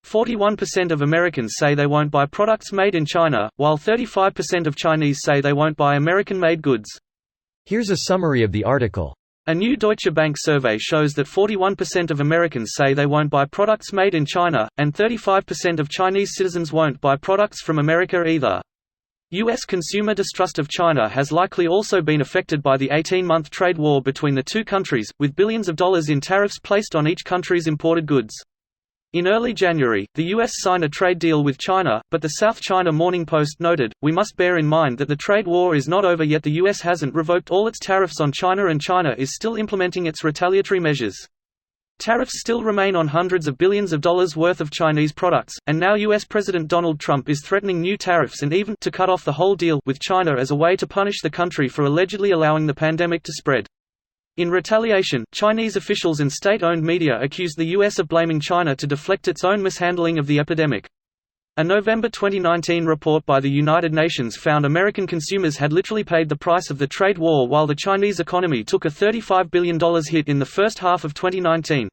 41% of Americans say they won't buy products made in China, while 35% of Chinese say they won't buy American-made goods. Here's a summary of the article. A new Deutsche Bank survey shows that 41% of Americans say they won't buy products made in China, and 35% of Chinese citizens won't buy products from America either. U.S. consumer distrust of China has likely also been affected by the 18-month trade war between the two countries, with billions of dollars in tariffs placed on each country's imported goods. In early January, the U.S. signed a trade deal with China, but the South China Morning Post noted, "We must bear in mind that the trade war is not over yet. The U.S. hasn't revoked all its tariffs on China and China is still implementing its retaliatory measures. Tariffs still remain on hundreds of billions of dollars worth of Chinese products, and now U.S. President Donald Trump is threatening new tariffs and even to cut off the whole deal with China as a way to punish the country for allegedly allowing the pandemic to spread." In retaliation, Chinese officials and state-owned media accused the U.S. of blaming China to deflect its own mishandling of the epidemic. A November 2019 report by the United Nations found American consumers had literally paid the price of the trade war while the Chinese economy took a $35 billion hit in the first half of 2019.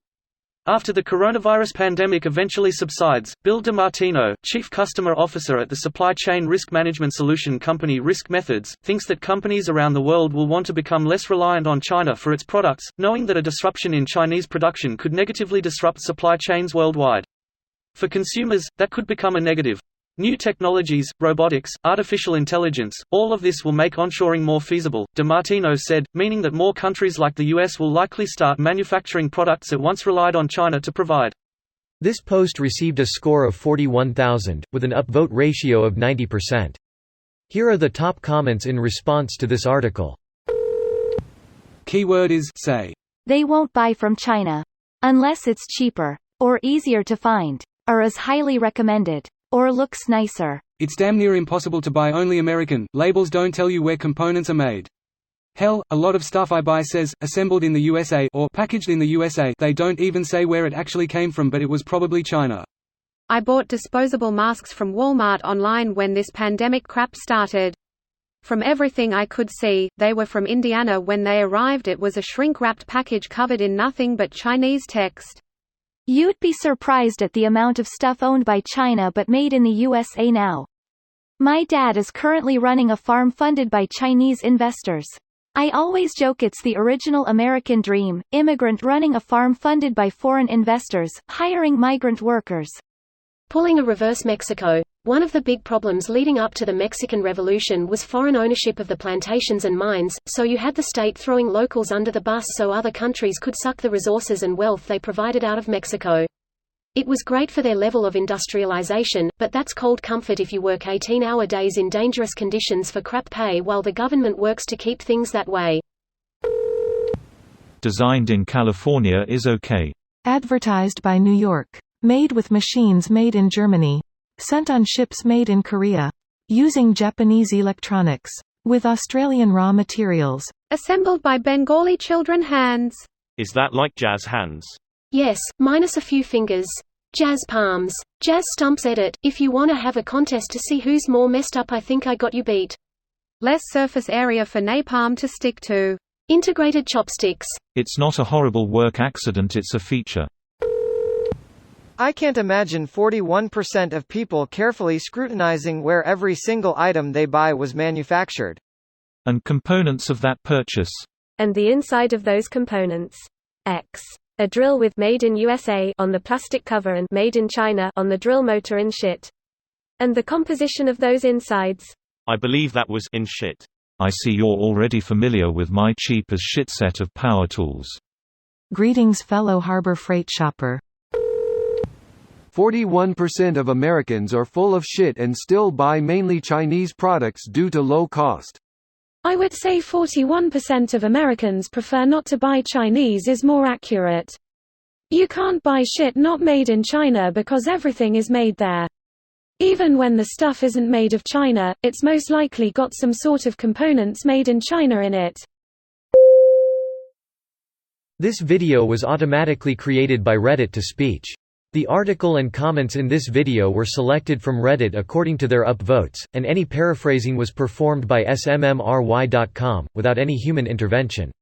After the coronavirus pandemic eventually subsides, Bill DiMartino, Chief Customer Officer at the supply chain risk management solution company Risk Methods, thinks that companies around the world will want to become less reliant on China for its products, knowing that a disruption in Chinese production could negatively disrupt supply chains worldwide. For consumers, that could become a negative. New technologies, robotics, artificial intelligence, all of this will make onshoring more feasible, DiMartino said, meaning that more countries like the US will likely start manufacturing products it once relied on China to provide. This post received a score of 41,000, with an upvote ratio of 90%. Here are the top comments in response to this article. Keyword is say. They won't buy from China. Unless it's cheaper. Or easier to find. Or is highly recommended. Or looks nicer. It's damn near impossible to buy only American. Labels don't tell you where components are made. Hell, a lot of stuff I buy says, assembled in the USA or packaged in the USA. They don't even say where it actually came from, but it was probably China. I bought disposable masks from Walmart online when this pandemic crap started. From everything I could see, they were from Indiana. When they arrived, it was a shrink-wrapped package covered in nothing but Chinese text. You'd be surprised at the amount of stuff owned by China but made in the USA now. My dad is currently running a farm funded by Chinese investors. I always joke it's the original American dream, immigrant running a farm funded by foreign investors, hiring migrant workers. Pulling a reverse Mexico. One of the big problems leading up to the Mexican Revolution was foreign ownership of the plantations and mines, so you had the state throwing locals under the bus so other countries could suck the resources and wealth they provided out of Mexico. It was great for their level of industrialization, but that's cold comfort if you work 18-hour days in dangerous conditions for crap pay while the government works to keep things that way. Designed in California is okay. Advertised by New York. Made with machines made in Germany. Sent on ships made in Korea. Using Japanese electronics. With Australian raw materials. Assembled by Bengali children hands. Is that like jazz hands? Yes, minus a few fingers. Jazz palms. Jazz stumps. Edit. If you wanna have a contest to see who's more messed up, I think I got you beat. Less surface area for napalm to stick to. Integrated chopsticks. It's not a horrible work accident, it's a feature. I can't imagine 41% of people carefully scrutinizing where every single item they buy was manufactured. And components of that purchase. And the inside of those components. X. A drill with "Made in USA" on the plastic cover and "Made in China" on the drill motor and shit. And the composition of those insides. I believe that was in shit. I see you're already familiar with my cheap as shit set of power tools. Greetings, fellow Harbor Freight shopper. 41% of Americans are full of shit and still buy mainly Chinese products due to low cost. I would say 41% of Americans prefer not to buy Chinese is more accurate. You can't buy shit not made in China because everything is made there. Even when the stuff isn't made of China, it's most likely got some sort of components made in China in it. This video was automatically created by Reddit to speech. The article and comments in this video were selected from Reddit according to their upvotes, and any paraphrasing was performed by smmry.com, without any human intervention.